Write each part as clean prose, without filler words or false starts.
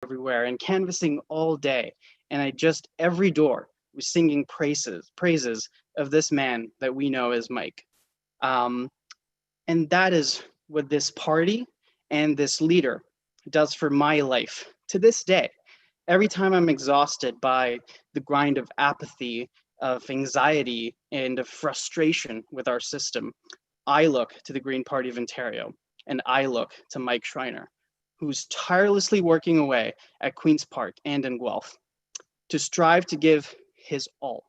everywhere and canvassing all day. And every door was singing praises of this man that we know as Mike. Um, and that is what this party and this leader does for my life to this day. Every time I'm exhausted by the grind of apathy, of anxiety, and of frustration with our system, I look to the Green Party of Ontario and I look to Mike Schreiner, who's tirelessly working away at Queen's Park and in Guelph to strive to give his all.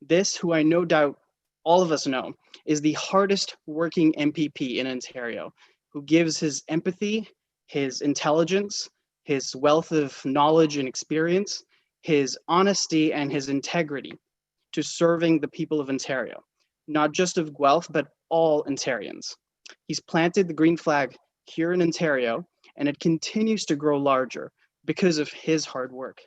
This, who I no doubt all of us know, is the hardest working MPP in Ontario, who gives his empathy, his intelligence, his wealth of knowledge and experience, his honesty, and his integrity to serving the people of Ontario, not just of Guelph, but all Ontarians. He's planted the green flag here in Ontario, and it continues to grow larger because of his hard work.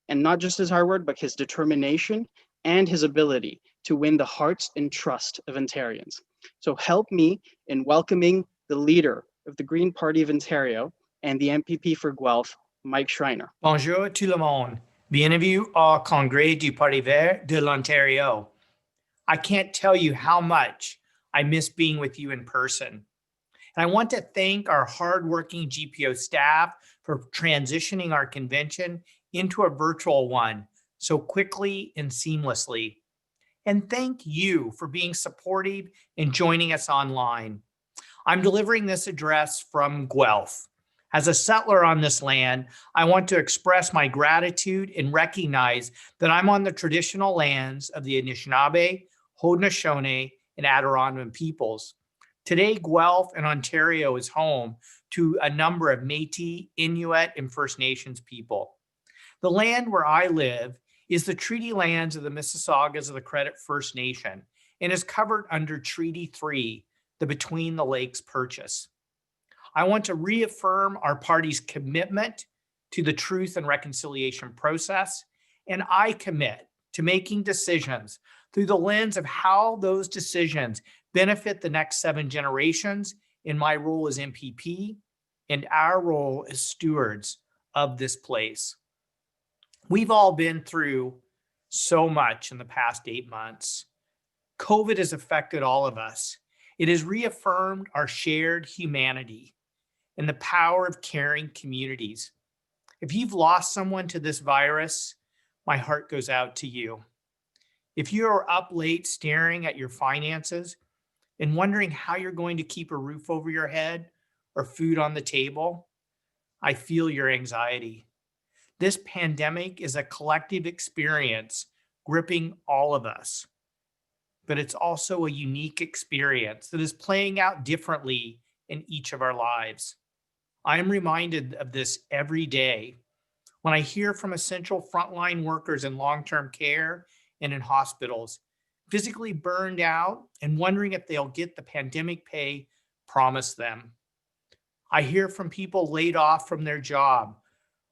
And not just his hard work, but his determination and his ability to win the hearts and trust of Ontarians. So help me in welcoming the leader of the Green Party of Ontario and the MPP for Guelph, Mike Schreiner. Bonjour tout le monde. Bienvenue au Congrès du Parti vert de l'Ontario. I can't tell you how much I miss being with you in person. And I want to thank our hardworking GPO staff for transitioning our convention into a virtual one so quickly and seamlessly. And thank you for being supportive and joining us online. I'm delivering this address from Guelph. As a settler on this land, I want to express my gratitude and recognize that I'm on the traditional lands of the Anishinaabe, Haudenosaunee, and Adirondack peoples. Today, Guelph and Ontario is home to a number of Métis, Inuit, and First Nations people. The land where I live is the treaty lands of the Mississaugas of the Credit First Nation and is covered under Treaty 3, the Between the Lakes Purchase. I want to reaffirm our party's commitment to the truth and reconciliation process, and I commit to making decisions through the lens of how those decisions benefit the next 7 generations in my role as MPP and our role as stewards of this place. We've all been through so much in the past 8 months. COVID has affected all of us. It has reaffirmed our shared humanity and the power of caring communities. If you've lost someone to this virus, my heart goes out to you. If you are up late staring at your finances and wondering how you're going to keep a roof over your head or food on the table, I feel your anxiety. This pandemic is a collective experience gripping all of us, but it's also a unique experience that is playing out differently in each of our lives. I am reminded of this every day when I hear from essential frontline workers in long-term care and in hospitals, physically burned out and wondering if they'll get the pandemic pay promised them. I hear from people laid off from their job,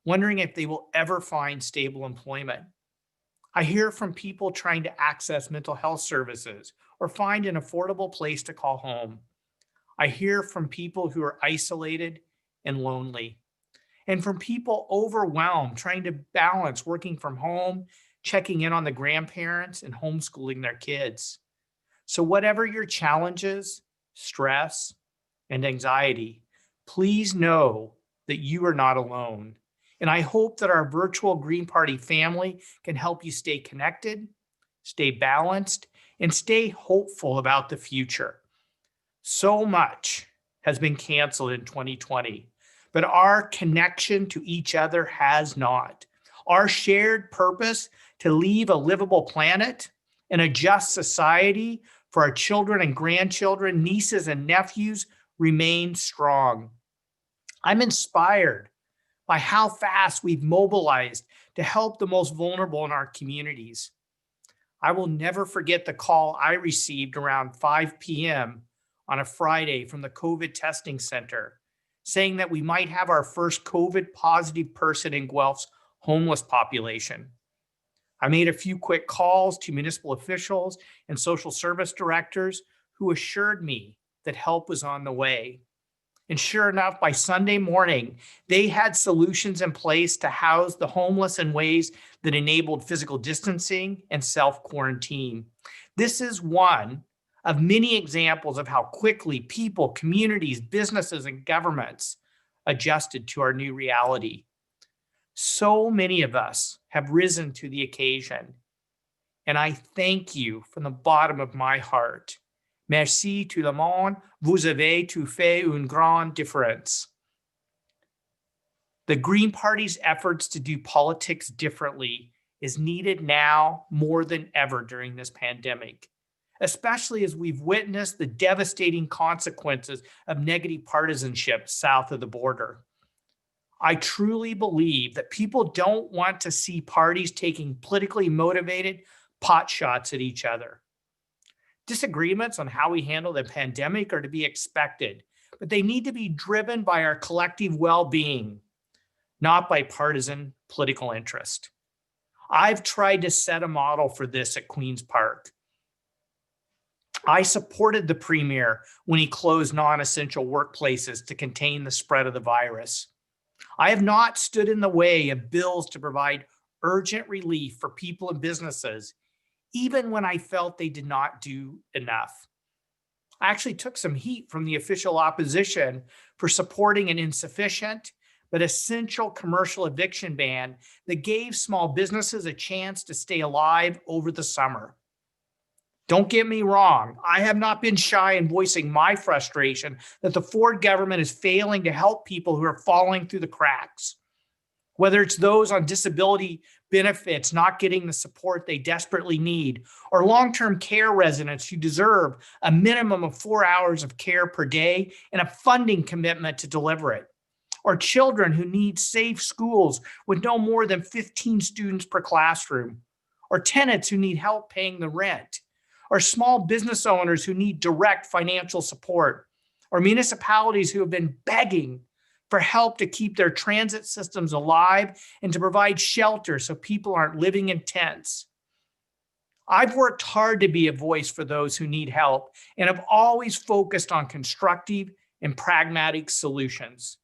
wondering if they will ever find stable employment. I hear from people trying to access mental health services or find an affordable place to call home. I hear from people who are isolated and lonely, and from people overwhelmed trying to balance working from home, checking in on the grandparents, and homeschooling their kids. So whatever your challenges, stress, and anxiety, please know that you are not alone. And I hope that our virtual Green Party family can help you stay connected, stay balanced, and stay hopeful about the future. So much has been canceled in 2020, but our connection to each other has not. Our shared purpose to leave a livable planet and a just society for our children and grandchildren, nieces and nephews remains strong. I'm inspired by how fast we've mobilized to help the most vulnerable in our communities. I will never forget the call I received around 5 p.m. on a Friday from the COVID testing center, saying that we might have our first COVID positive person in Guelph's homeless population. I made a few quick calls to municipal officials and social service directors who assured me that help was on the way. And sure enough, by Sunday morning, they had solutions in place to house the homeless in ways that enabled physical distancing and self-quarantine. This is one of many examples of how quickly people, communities, businesses, and governments adjusted to our new reality. So many of us have risen to the occasion, and I thank you from the bottom of my heart. Merci tout le monde, vous avez tout fait une grande différence. The Green Party's efforts to do politics differently is needed now more than ever during this pandemic, especially as we've witnessed the devastating consequences of negative partisanship south of the border. I truly believe that people don't want to see parties taking politically motivated pot shots at each other. Disagreements on how we handle the pandemic are to be expected, but they need to be driven by our collective well-being, not by partisan political interest. I've tried to set a model for this at Queen's Park. I supported the premier when he closed non-essential workplaces to contain the spread of the virus. I have not stood in the way of bills to provide urgent relief for people and businesses, even when I felt they did not do enough. I actually took some heat from the official opposition for supporting an insufficient but essential commercial eviction ban that gave small businesses a chance to stay alive over the summer. Don't get me wrong, I have not been shy in voicing my frustration that the Ford government is failing to help people who are falling through the cracks. Whether it's those on disability benefits not getting the support they desperately need, or long-term care residents who deserve a minimum of 4 hours of care per day and a funding commitment to deliver it, or children who need safe schools with no more than 15 students per classroom, or tenants who need help paying the rent, or small business owners who need direct financial support, or municipalities who have been begging for help to keep their transit systems alive and to provide shelter so people aren't living in tents. I've worked hard to be a voice for those who need help and have always focused on constructive and pragmatic solutions.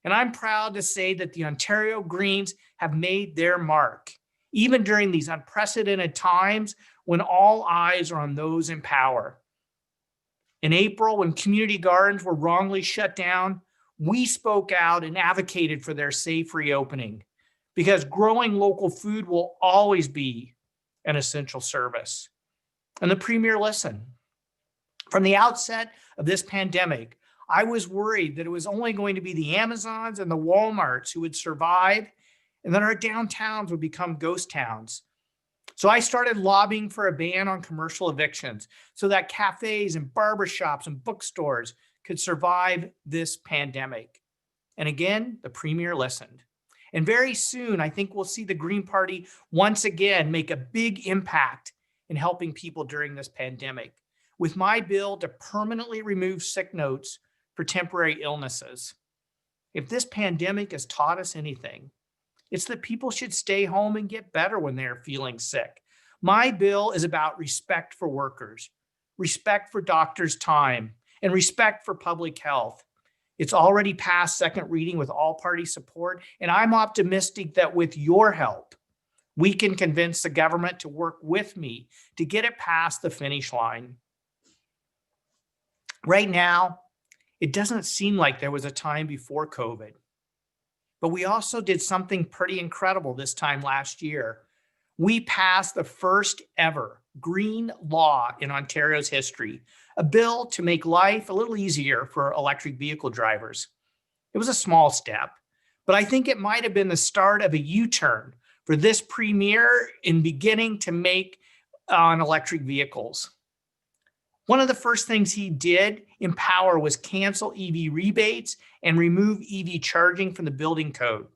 And I'm proud to say that the Ontario Greens have made their mark, even during these unprecedented times when all eyes are on those in power. In April, when community gardens were wrongly shut down, we spoke out and advocated for their safe reopening because growing local food will always be an essential service. And the premier listened. From the outset of this pandemic, I was worried that it was only going to be the Amazons and the Walmarts who would survive and that our downtowns would become ghost towns. So I started lobbying for a ban on commercial evictions so that cafes and barbershops and bookstores could survive this pandemic. And again, the premier listened. And very soon, I think we'll see the Green Party once again make a big impact in helping people during this pandemic with my bill to permanently remove sick notes for temporary illnesses. If this pandemic has taught us anything, it's that people should stay home and get better when they're feeling sick. My bill is about respect for workers, respect for doctors' time, and respect for public health. It's already passed second reading with all party support, and I'm optimistic that with your help, we can convince the government to work with me to get it past the finish line. Right now, it doesn't seem like there was a time before COVID, but we also did something pretty incredible this time last year. We passed the first ever green law in Ontario's history, a bill to make life a little easier for electric vehicle drivers. It was a small step, but I think it might have been the start of a U-turn for this premier in beginning to make on electric vehicles. One of the first things he did in power was cancel EV rebates and remove EV charging from the building code.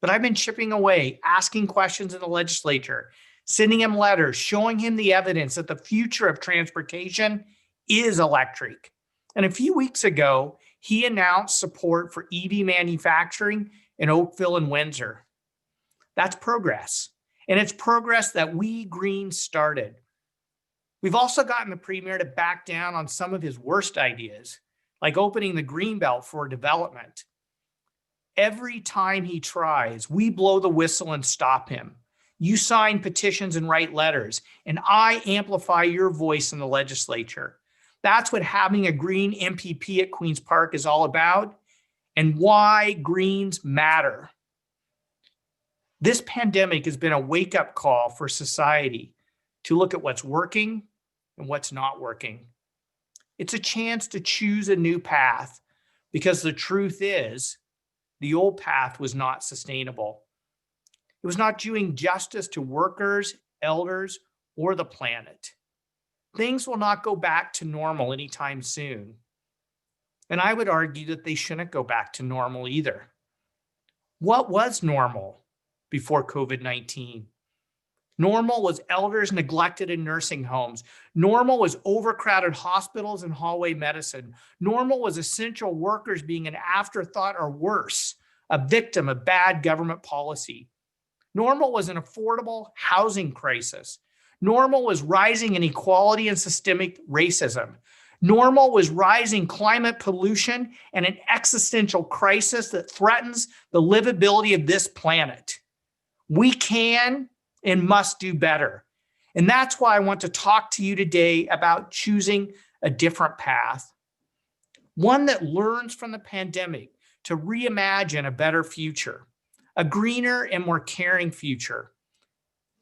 But I've been chipping away, asking questions in the legislature, sending him letters, showing him the evidence that the future of transportation is electric. And a few weeks ago, he announced support for EV manufacturing in Oakville and Windsor. That's progress. And it's progress that we Greens started. We've also gotten the premier to back down on some of his worst ideas, like opening the Greenbelt for development. Every time he tries, we blow the whistle and stop him. You sign petitions and write letters, and I amplify your voice in the legislature. That's what having a green MPP at Queen's Park is all about, and why Greens matter. This pandemic has been a wake-up call for society to look at what's working and what's not working. It's a chance to choose a new path, because the truth is, the old path was not sustainable. It was not doing justice to workers, elders, or the planet. Things will not go back to normal anytime soon. And I would argue that they shouldn't go back to normal either. What was normal before COVID-19? Normal was elders neglected in nursing homes. Normal was overcrowded hospitals and hallway medicine. Normal was essential workers being an afterthought or worse, a victim of bad government policy. Normal was an affordable housing crisis. Normal was rising inequality and systemic racism. Normal was rising climate pollution and an existential crisis that threatens the livability of this planet. We can and must do better. And that's why I want to talk to you today about choosing a different path. One that learns from the pandemic to reimagine a better future, a greener and more caring future.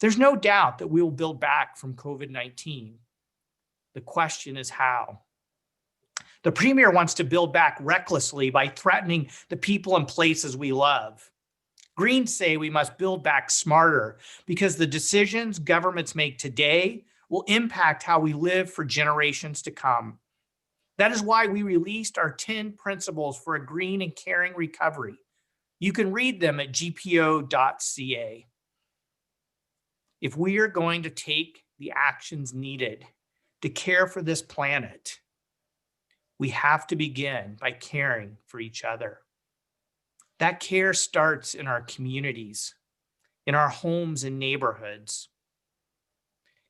There's no doubt that we will build back from COVID-19. The question is how. The premier wants to build back recklessly by threatening the people and places we love. Greens say we must build back smarter because the decisions governments make today will impact how we live for generations to come. That is why we released our 10 principles for a green and caring recovery. You can read them at gpo.ca. If we are going to take the actions needed to care for this planet, we have to begin by caring for each other. That care starts in our communities, in our homes and neighborhoods.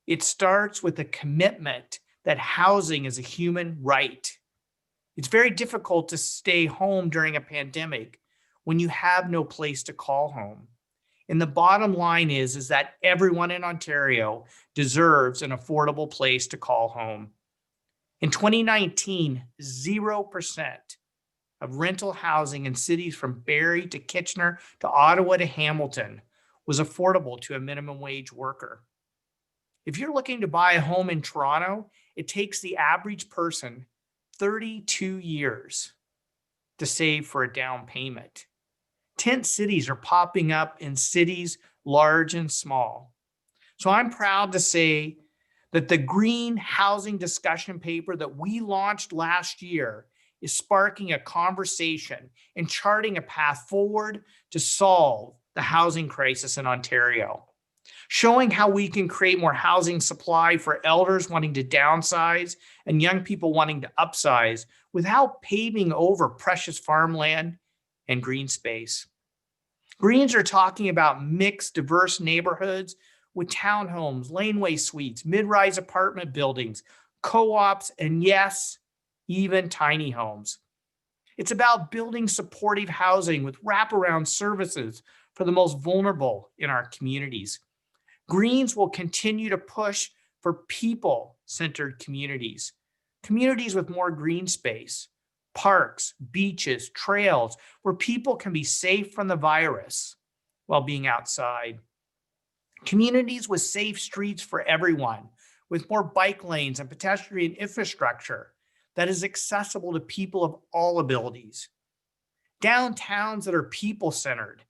It starts with a commitment that housing is a human right. It's very difficult to stay home during a pandemic when you have no place to call home. And the bottom line is that everyone in Ontario deserves an affordable place to call home. In 2019, 0% of rental housing in cities from Barrie to Kitchener to Ottawa to Hamilton was affordable to a minimum wage worker. If you're looking to buy a home in Toronto, it takes the average person 32 years to save for a down payment. Tent cities are popping up in cities large and small. So I'm proud to say that the green housing discussion paper that we launched last year is sparking a conversation and charting a path forward to solve the housing crisis in Ontario, showing how we can create more housing supply for elders wanting to downsize and young people wanting to upsize without paving over precious farmland and green space. Greens are talking about mixed, diverse neighborhoods with townhomes, laneway suites, mid-rise apartment buildings, co-ops, and yes, even tiny homes. It's about building supportive housing with wraparound services for the most vulnerable in our communities. Greens will continue to push for people-centered communities, communities with more green space, parks, beaches, trails, where people can be safe from the virus while being outside. Communities with safe streets for everyone, with more bike lanes and pedestrian infrastructure that is accessible to people of all abilities. Downtowns that are people-centered.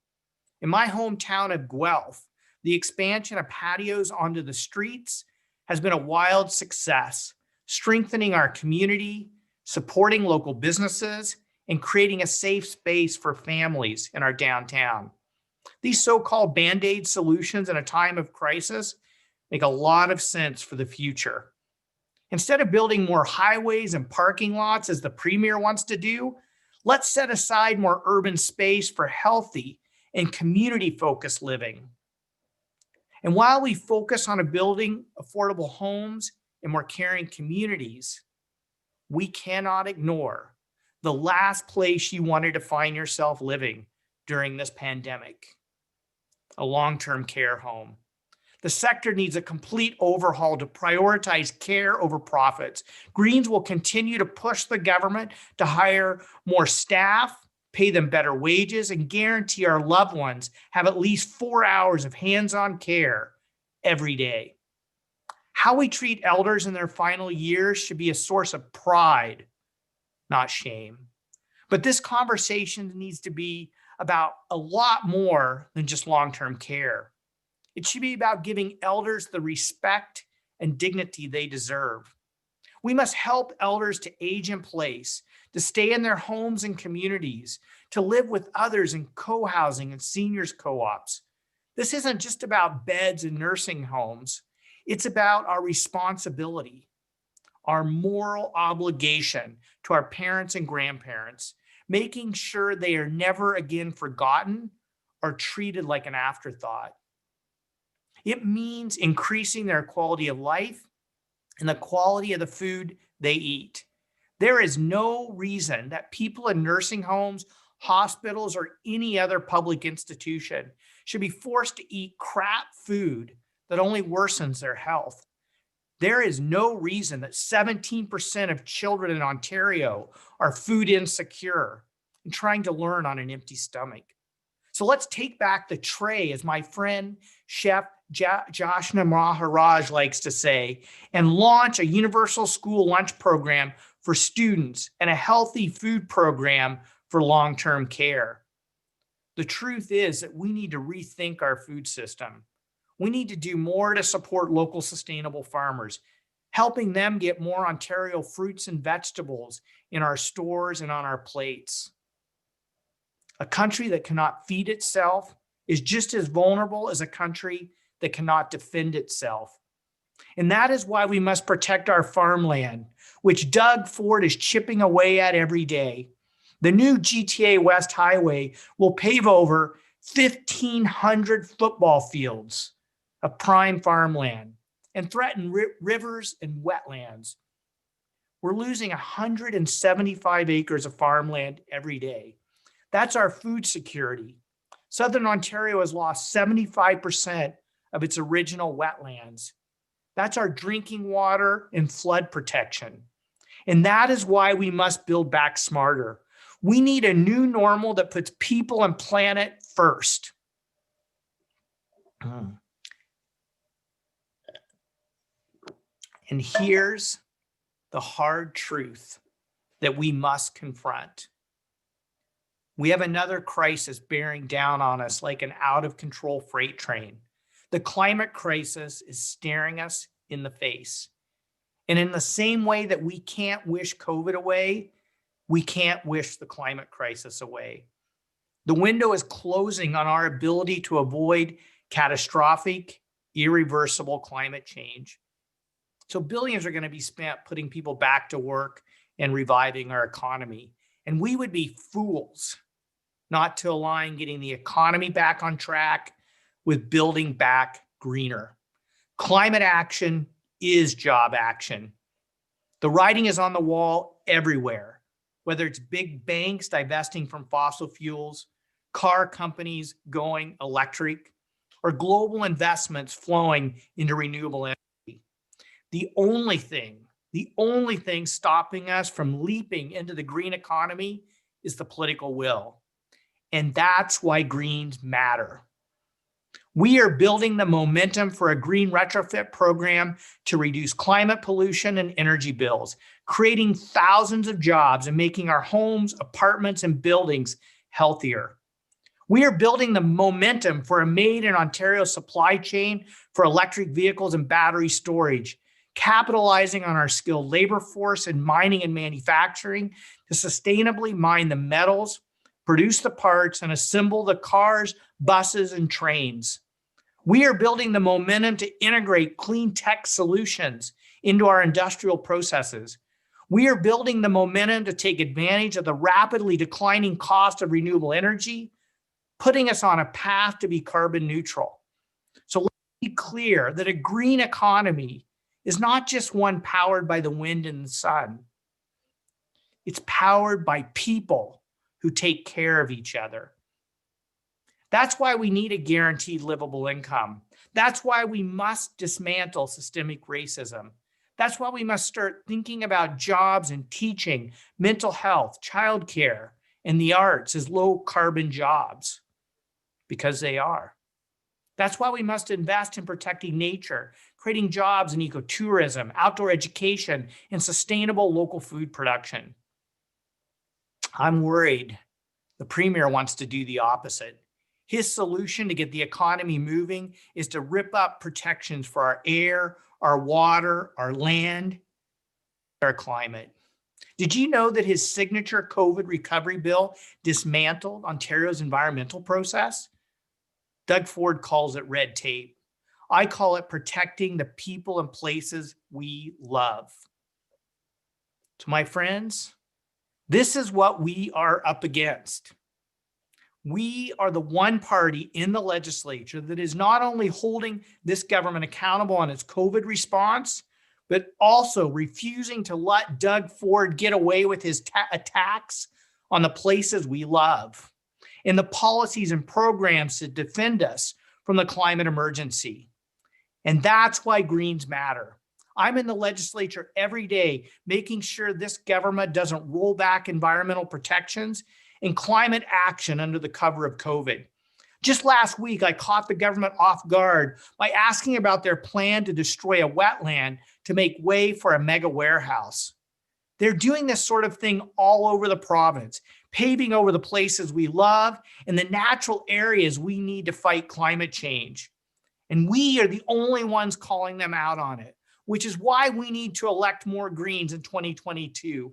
In my hometown of Guelph, the expansion of patios onto the streets has been a wild success, strengthening our community, supporting local businesses, and creating a safe space for families in our downtown. These so-called Band-Aid solutions in a time of crisis make a lot of sense for the future. Instead of building more highways and parking lots as the premier wants to do, let's set aside more urban space for healthy and community-focused living. And while we focus on building affordable homes and more caring communities, we cannot ignore the last place you wanted to find yourself living during this pandemic, a long-term care home. The sector needs a complete overhaul to prioritize care over profits. Greens will continue to push the government to hire more staff, pay them better wages, and guarantee our loved ones have at least 4 hours of hands-on care every day. How we treat elders in their final years should be a source of pride, not shame. But this conversation needs to be about a lot more than just long-term care. It should be about giving elders the respect and dignity they deserve. We must help elders to age in place, to stay in their homes and communities, to live with others in co-housing and seniors co-ops. This isn't just about beds and nursing homes. It's about our responsibility, our moral obligation to our parents and grandparents, making sure they are never again forgotten or treated like an afterthought. It means increasing their quality of life and the quality of the food they eat. There is no reason that people in nursing homes, hospitals, or any other public institution should be forced to eat crap food that only worsens their health. There is no reason that 17% of children in Ontario are food insecure and trying to learn on an empty stomach. So let's take back the tray, as my friend Chef Joshna Maharaj likes to say, and launch a universal school lunch program for students and a healthy food program for long-term care. The truth is that we need to rethink our food system. We need to do more to support local sustainable farmers, helping them get more Ontario fruits and vegetables in our stores and on our plates. A country that cannot feed itself is just as vulnerable as a country that cannot defend itself. And that is why we must protect our farmland, which Doug Ford is chipping away at every day. The new GTA West Highway will pave over 1,500 football fields of prime farmland and threaten rivers and wetlands. We're losing 175 acres of farmland every day. That's our food security. Southern Ontario has lost 75% of its original wetlands. That's our drinking water and flood protection. And that is why we must build back smarter. We need a new normal that puts people and planet first. And here's the hard truth that we must confront. We have another crisis bearing down on us like an out-of-control freight train. The climate crisis is staring us in the face. And in the same way that we can't wish COVID away, we can't wish the climate crisis away. The window is closing on our ability to avoid catastrophic, irreversible climate change. So billions are going to be spent putting people back to work and reviving our economy. And we would be fools not to align getting the economy back on track with building back greener. Climate action is job action. The writing is on the wall everywhere, whether it's big banks divesting from fossil fuels, car companies going electric, or global investments flowing into renewable energy. The only thing stopping us from leaping into the green economy is the political will. And that's why Greens matter. We are building the momentum for a green retrofit program to reduce climate pollution and energy bills, creating thousands of jobs and making our homes, apartments, and buildings healthier. We are building the momentum for a made in Ontario supply chain for electric vehicles and battery storage, capitalizing on our skilled labor force in mining and manufacturing to sustainably mine the metals, produce the parts, and assemble the cars, buses, and trains. We are building the momentum to integrate clean tech solutions into our industrial processes. We are building the momentum to take advantage of the rapidly declining cost of renewable energy, putting us on a path to be carbon neutral. So let's be clear that a green economy is not just one powered by the wind and the sun. It's powered by people who take care of each other. That's why we need a guaranteed livable income. That's why we must dismantle systemic racism. That's why we must start thinking about jobs and teaching, mental health, childcare, and the arts as low carbon jobs, because they are. That's why we must invest in protecting nature, creating jobs in ecotourism, outdoor education, and sustainable local food production. I'm worried the premier wants to do the opposite. His solution to get the economy moving is to rip up protections for our air, our water, our land, our climate. Did you know that his signature COVID recovery bill dismantled Ontario's environmental process? Doug Ford calls it red tape. I call it protecting the people and places we love. To my friends, this is what we are up against. We are the one party in the legislature that is not only holding this government accountable on its COVID response, but also refusing to let Doug Ford get away with his attacks on the places we love and the policies and programs to defend us from the climate emergency. And that's why Greens matter. I'm in the legislature every day making sure this government doesn't roll back environmental protections and climate action under the cover of COVID. Just last week, I caught the government off guard by asking about their plan to destroy a wetland to make way for a mega warehouse. They're doing this sort of thing all over the province, paving over the places we love and the natural areas we need to fight climate change. And we are the only ones calling them out on it, which is why we need to elect more Greens in 2022.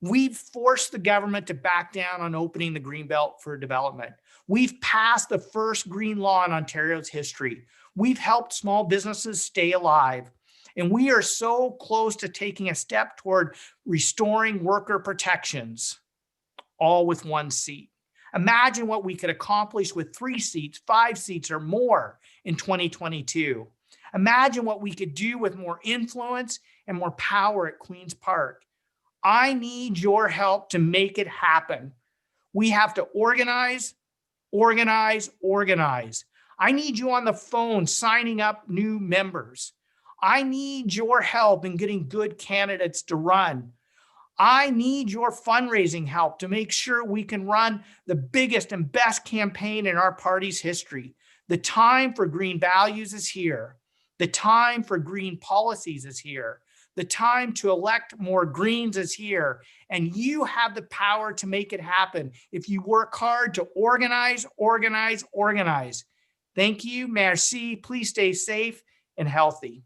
We've forced the government to back down on opening the Greenbelt for development. We've passed the first green law in Ontario's history. We've helped small businesses stay alive. And we are so close to taking a step toward restoring worker protections, all with one seat. Imagine what we could accomplish with 3 seats, 5 seats, or more in 2022. Imagine what we could do with more influence and more power at Queen's Park. I need your help to make it happen. We have to organize, organize, organize. I need you on the phone signing up new members. I need your help in getting good candidates to run. I need your fundraising help to make sure we can run the biggest and best campaign in our party's history. The time for green values is here. The time for green policies is here. The time to elect more Greens is here. And you have the power to make it happen if you work hard to organize, organize, organize. Thank you. Merci. Please stay safe and healthy.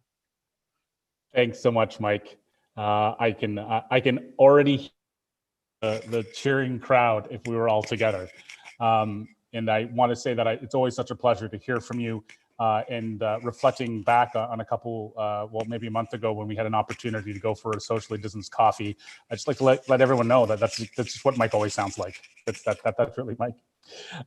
Thanks so much, Mike. I can already hear the cheering crowd if we were all together. And I want to say that it's always such a pleasure to hear from you. And reflecting back on a couple, well, maybe a month ago when we had an opportunity to go for a socially distanced coffee, I'd just like to let everyone know that that's just what Mike always sounds like. That's really Mike.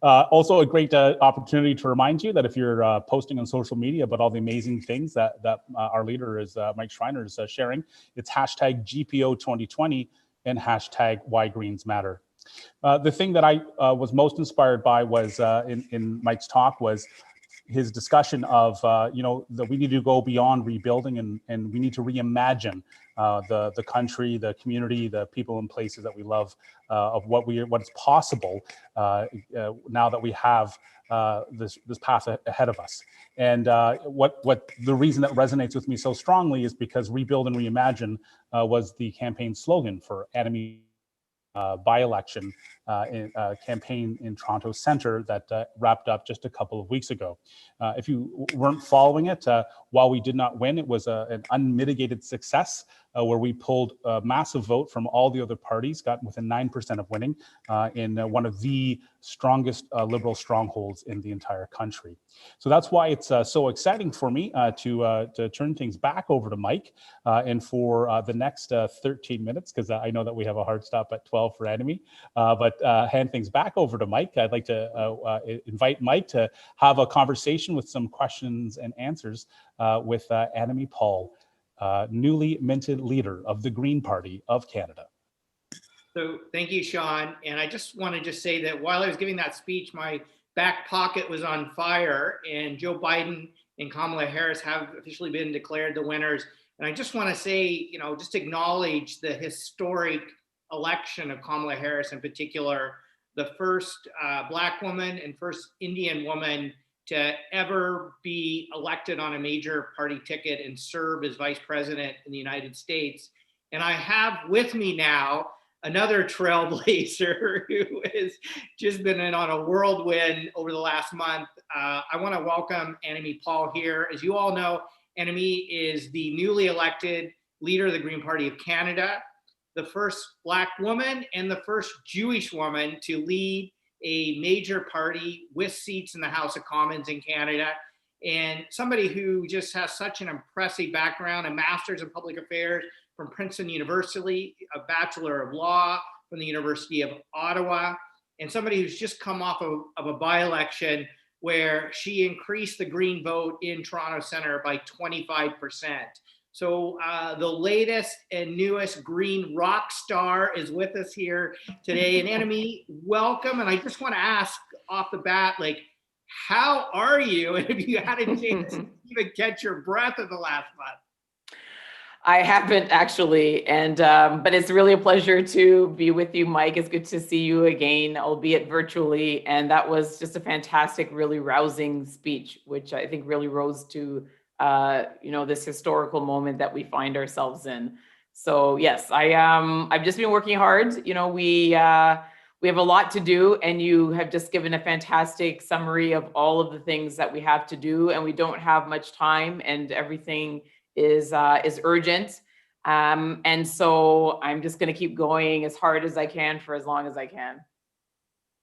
Also a great opportunity to remind you that if you're posting on social media about all the amazing things that our leader is Mike Schreiner is sharing, it's hashtag GPO 2020 and hashtag Why Greens Matter. The thing that I was most inspired by was in Mike's talk was his discussion of, that we need to go beyond rebuilding and we need to reimagine the country, the community, the people and places that we love, of what is possible now that we have this path ahead of us. And what the reason that resonates with me so strongly is because Rebuild and Reimagine was the campaign slogan for Annamie by-election campaign in Toronto Centre that wrapped up just a couple of weeks ago. If you weren't following it, while we did not win, it was an unmitigated success where we pulled a massive vote from all the other parties, got within 9% of winning in one of the strongest Liberal strongholds in the entire country. So that's why it's so exciting for me to turn things back over to Mike and for the next 13 minutes, because I know that we have a hard stop at 12 for Annamie, but hand things back over to Mike. I'd like to invite Mike to have a conversation with some questions and answers with Annamie Paul, newly minted leader of the Green Party of Canada. So thank you, Sean. And I just want to just say that while I was giving that speech, my back pocket was on fire, and Joe Biden and Kamala Harris have officially been declared the winners. And I just want to say, just acknowledge the historic election of Kamala Harris in particular, the first Black woman and first Indian woman to ever be elected on a major party ticket and serve as vice president in the United States. And I have with me now another trailblazer who has just been in on a whirlwind over the last month. I want to welcome Annamie Paul here. As you all know, Annamie is the newly elected leader of the Green Party of Canada, the first Black woman and the first Jewish woman to lead a major party with seats in the House of Commons in Canada, and somebody who just has such an impressive background, a master's in public affairs from Princeton University, a Bachelor of Law from the University of Ottawa, and somebody who's just come off of a by-election where she increased the Green vote in Toronto Centre by 25%. So the latest and newest Green rock star is with us here today. And Annamie, welcome. And I just want to ask off the bat, how are you? And if you had a chance to even catch your breath in the last month. I haven't actually, but it's really a pleasure to be with you, Mike. It's good to see you again, albeit virtually. And that was just a fantastic, really rousing speech, which I think really rose to, this historical moment that we find ourselves in. So yes, I've just been working hard. We have a lot to do, and you have just given a fantastic summary of all of the things that we have to do, and we don't have much time, and everything is urgent. And so I'm just going to keep going as hard as I can for as long as I can.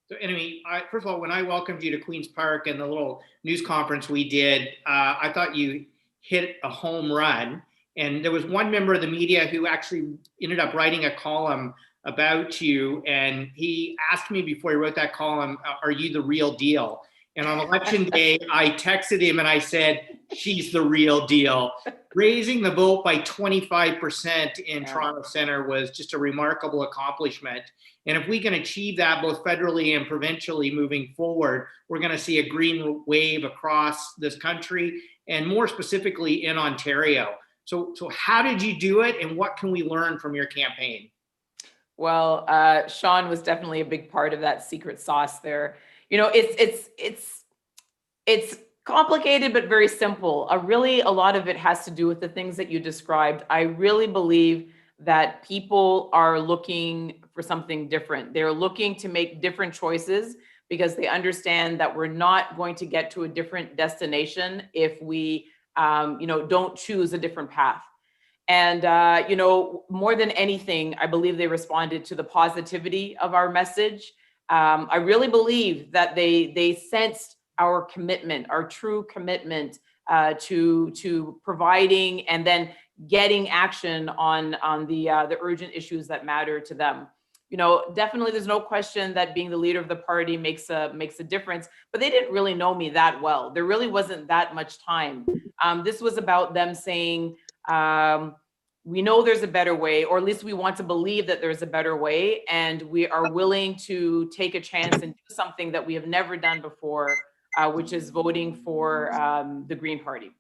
So Annamie, first of all, when I welcomed you to Queen's Park and the little news conference we did, I thought you hit a home run. And there was one member of the media who actually ended up writing a column about you. And he asked me before he wrote that column, are you the real deal? And on election day, I texted him and I said, she's the real deal. Raising the vote by 25% in Toronto Centre was just a remarkable accomplishment. And if we can achieve that both federally and provincially moving forward, we're going to see a green wave across this country and more specifically in Ontario. So how did you do it, and what can we learn from your campaign? Well, Sean was definitely a big part of that secret sauce there. It's complicated, but very simple. A lot of it has to do with the things that you described. I really believe that people are looking for something different. They're looking to make different choices because they understand that we're not going to get to a different destination if we, don't choose a different path. And, more than anything, I believe they responded to the positivity of our message. I really believe that they sensed our commitment, our true commitment to providing and then getting action on the urgent issues that matter to them. Definitely there's no question that being the leader of the party makes a difference, but they didn't really know me that well. There really wasn't that much time. This was about them saying, we know there's a better way, or at least we want to believe that there's a better way, and we are willing to take a chance and do something that we have never done before, which is voting for the Green Party,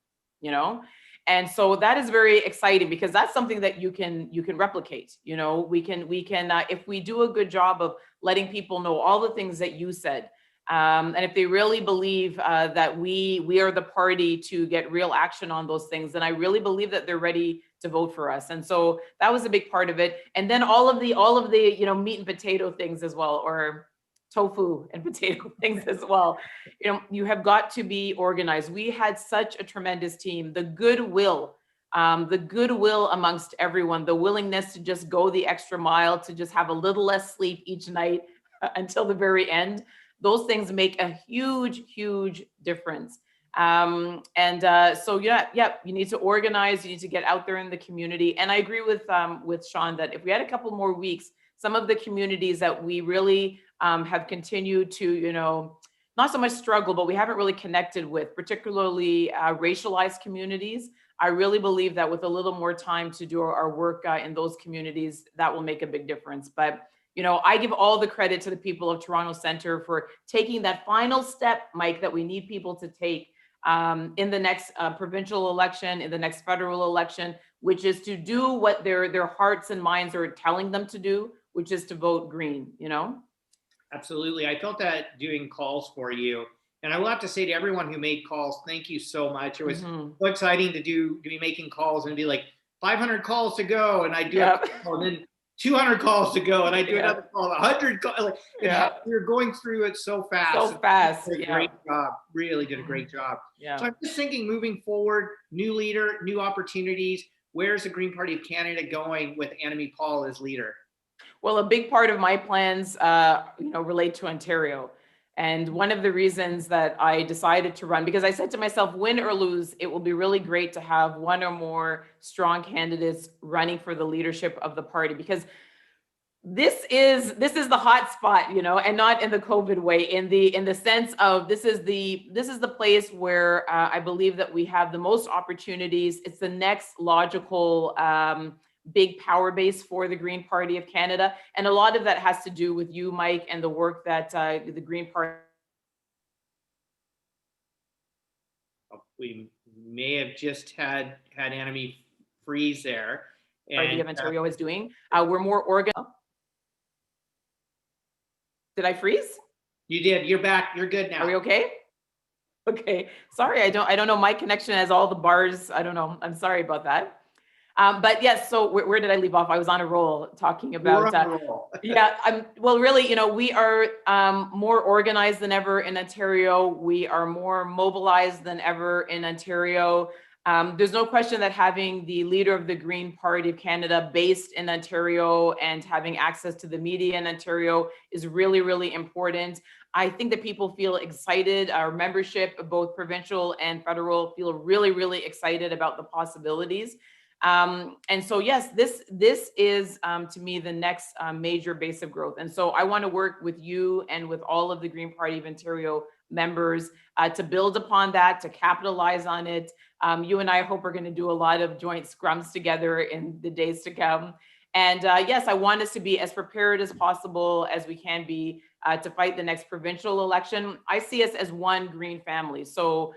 And so that is very exciting because that's something that you can replicate. We can if we do a good job of letting people know all the things that you said, and if they really believe that we are the party to get real action on those things, then I really believe that they're ready to vote for us. And so that was a big part of it. And then all of the meat and potato things as well, or tofu and potato things as well. You have got to be organized. We had such a tremendous team. The goodwill amongst everyone, the willingness to just go the extra mile, to just have a little less sleep each night until the very end. Those things make a huge, huge difference. So you need to organize, you need to get out there in the community. And I agree with Sean that if we had a couple more weeks, some of the communities that we really have continued to, not so much struggle, but we haven't really connected with, particularly racialized communities. I really believe that with a little more time to do our work in those communities, that will make a big difference. But You know, I give all the credit to the people of Toronto Centre for taking that final step, Mike, that we need people to take in the next provincial election, in the next federal election, which is to do what their hearts and minds are telling them to do, which is to vote green, you know? Absolutely. I felt that doing calls for you. And I will have to say to everyone who made calls, thank you so much. It was so exciting to be making calls and be like 500 calls to go. And I do a call, and then 200 calls to go. And I do another call, 100 calls. Like, you're going through it so fast. So fast. Did a great job. Really did a great job. Yeah. So I'm just thinking moving forward, new leader, new opportunities. Where's the Green Party of Canada going with Annamie Paul as leader? Well, a big part of my plans, relate to Ontario. And one of the reasons that I decided to run, because I said to myself, win or lose, it will be really great to have one or more strong candidates running for the leadership of the party, because this is the hot spot, you know, and not in the COVID way, in the sense of this is the place where I believe that we have the most opportunities. It's the next logical big power base for the Green Party of Canada. And a lot of that has to do with you, Mike, and the work that the Green Party. We may have just had Annamie freeze there. Party of Ontario is doing. We're more organized. Did I freeze? You did. You're back. You're good now. Are we okay? Okay. Sorry, I don't know. My connection has all the bars. I don't know. I'm sorry about that. But yes, so where did I leave off? I was on a roll talking about, well, really, you know, we are more organized than ever in Ontario. We are more mobilized than ever in Ontario. There's no question that having the leader of the Green Party of Canada based in Ontario and having access to the media in Ontario is really, really important. I think that people feel excited. Our membership, both provincial and federal, feel really, really excited about the possibilities. And so, yes, this is to me the next major base of growth. And so I want to work with you and with all of the Green Party of Ontario members to build upon that, to capitalize on it. You and I hope we're going to do a lot of joint scrums together in the days to come. And yes, I want us to be as prepared as possible as we can be to fight the next provincial election. I see us as one Green family. So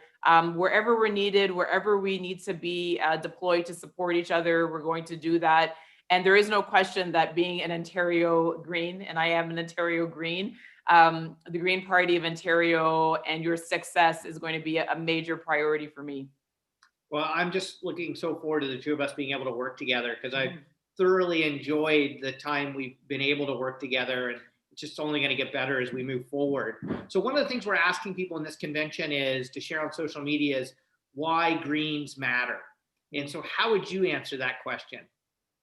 wherever we're needed, wherever we need to be deployed to support each other, we're going to do that. And there is no question that being an Ontario Green, and I am an Ontario Green, the Green Party of Ontario and your success is going to be a major priority for me. Well, I'm just looking so forward to the two of us being able to work together, because I've thoroughly enjoyed the time we've been able to work together, and it's just only going to get better as we move forward. So one of the things we're asking people in this convention is to share on social media is why Greens matter. And so how would you answer that question?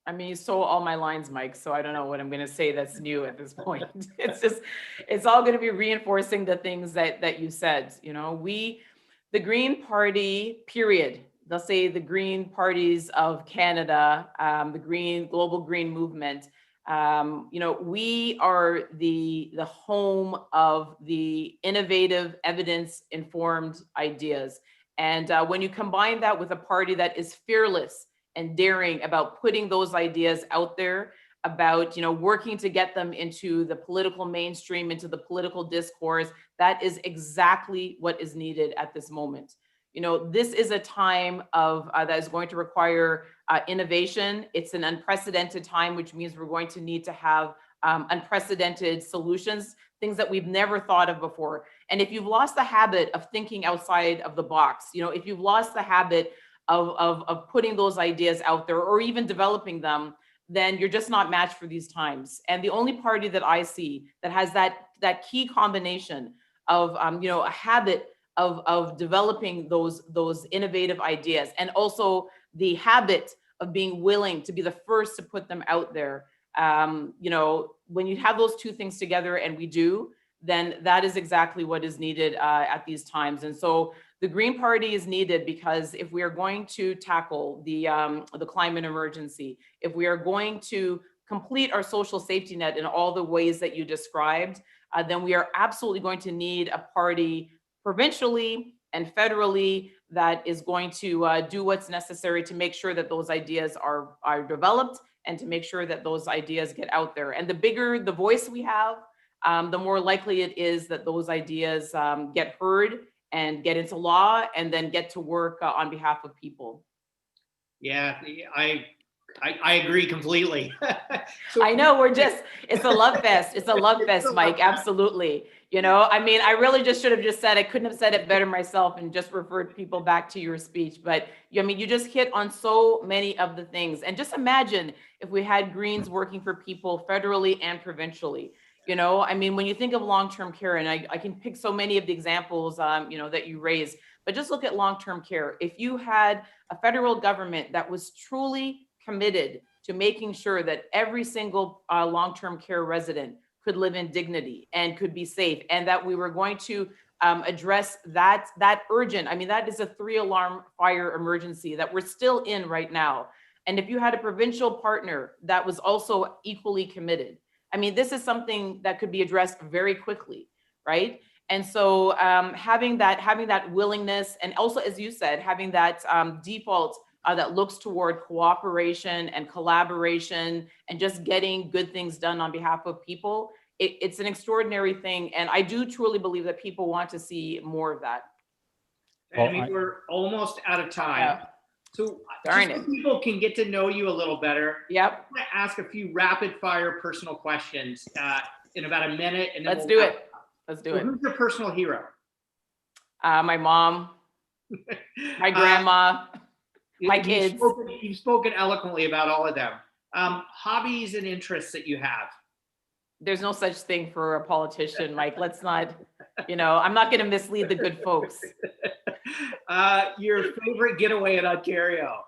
I mean, you stole all my lines, Mike, so I don't know what I'm going to say that's new at this point. It's all going to be reinforcing the things that you said. You know, the Green Party, period. They'll say the Green Parties of Canada, the global green movement. You know, we are the home of the innovative, evidence-informed ideas. And when you combine that with a party that is fearless and daring about putting those ideas out there, about, you know, working to get them into the political mainstream, into the political discourse, that is exactly what is needed at this moment. You know, this is a time of that is going to require innovation. It's an unprecedented time, which means we're going to need to have unprecedented solutions, things that we've never thought of before. And if you've lost the habit of thinking outside of the box, you know, if you've lost the habit of putting those ideas out there or even developing them, then you're just not matched for these times. And the only party that I see that has that key combination of you know, a habit of developing those innovative ideas, and also the habit of being willing to be the first to put them out there. You know, when you have those two things together, and we do, then that is exactly what is needed at these times. And so the Green Party is needed, because if we are going to tackle the climate emergency, if we are going to complete our social safety net in all the ways that you described, then we are absolutely going to need a party provincially and federally that is going to do what's necessary to make sure that those ideas are developed and to make sure that those ideas get out there. And the bigger the voice we have, the more likely it is that those ideas get heard and get into law and then get to work on behalf of people. Yeah, I agree completely. So, I know it's a love fest. It's a love fest, Mike. Absolutely. I mean, I really just should have just said, I couldn't have said it better myself and just referred people back to your speech. But I mean, you just hit on so many of the things. And just imagine if we had Greens working for people federally and provincially. I mean, when you think of long-term care, and I can pick so many of the examples, that you raised, but just look at long-term care. If you had a federal government that was truly committed to making sure that every single long-term care resident could live in dignity and could be safe, and that we were going to address that urgent, I mean, that is a 3-alarm fire emergency that we're still in right now. And if you had a provincial partner that was also equally committed, I mean, this is something that could be addressed very quickly, right? And so having that willingness, and also, as you said, having that default that looks toward cooperation and collaboration and just getting good things done on behalf of people, it's an extraordinary thing. And I do truly believe that people want to see more of that. I mean, we're almost out of time. Yeah. So Darn just it. so people can get to know you a little better, Yep. I'm going to ask a few rapid fire personal questions in about a minute. And then Let's do it. Let's do it. Who's your personal hero? My mom, my grandma, my kids. You've spoken eloquently about all of them. Hobbies and interests that you have. There's no such thing for a politician, Mike. Let's not, I'm not going to mislead the good folks. Your favorite getaway in Ontario?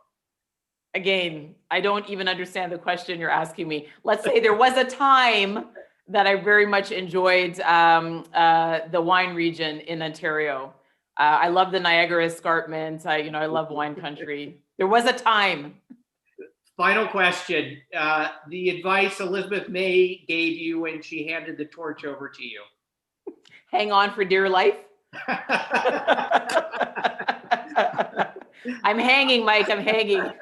Again, I don't even understand the question you're asking me. Let's say there was a time that I very much enjoyed the wine region in Ontario. I love the Niagara Escarpment. I love wine country. There was a time. Final question. The advice Elizabeth May gave you when she handed the torch over to you. Hang on for dear life. I'm hanging, Mike. I'm hanging.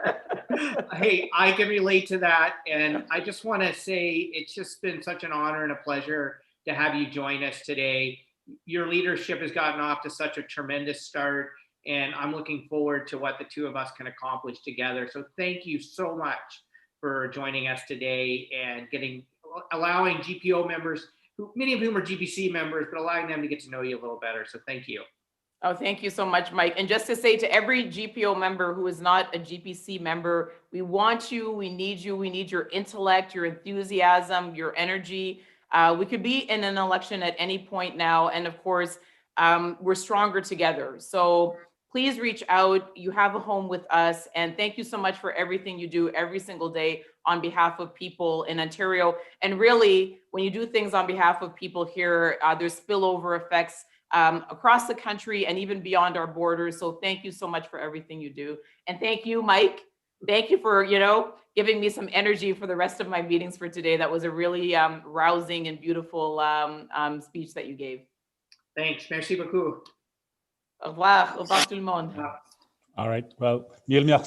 Hey, I can relate to that. And I just want to say it's just been such an honor and a pleasure to have you join us today. Your leadership has gotten off to such a tremendous start, and I'm looking forward to what the two of us can accomplish together. So thank you so much for joining us today and allowing GPO members, many of whom are GPC members, but allowing them to get to know you a little better. So thank you. Oh, thank you so much, Mike. And just to say to every GPO member who is not a GPC member, we want you, we need your intellect, your enthusiasm, your energy. We could be in an election at any point now. And of course, we're stronger together. So please reach out. You have a home with us. And thank you so much for everything you do every single day on behalf of people in Ontario. And really, when you do things on behalf of people here, there's spillover effects across the country and even beyond our borders. So thank you so much for everything you do. And thank you, Mike. Thank you for, giving me some energy for the rest of my meetings for today. That was a really rousing and beautiful speech that you gave. Thanks. Merci beaucoup. Au revoir. Au revoir tout le monde. All right. Well, mille merci.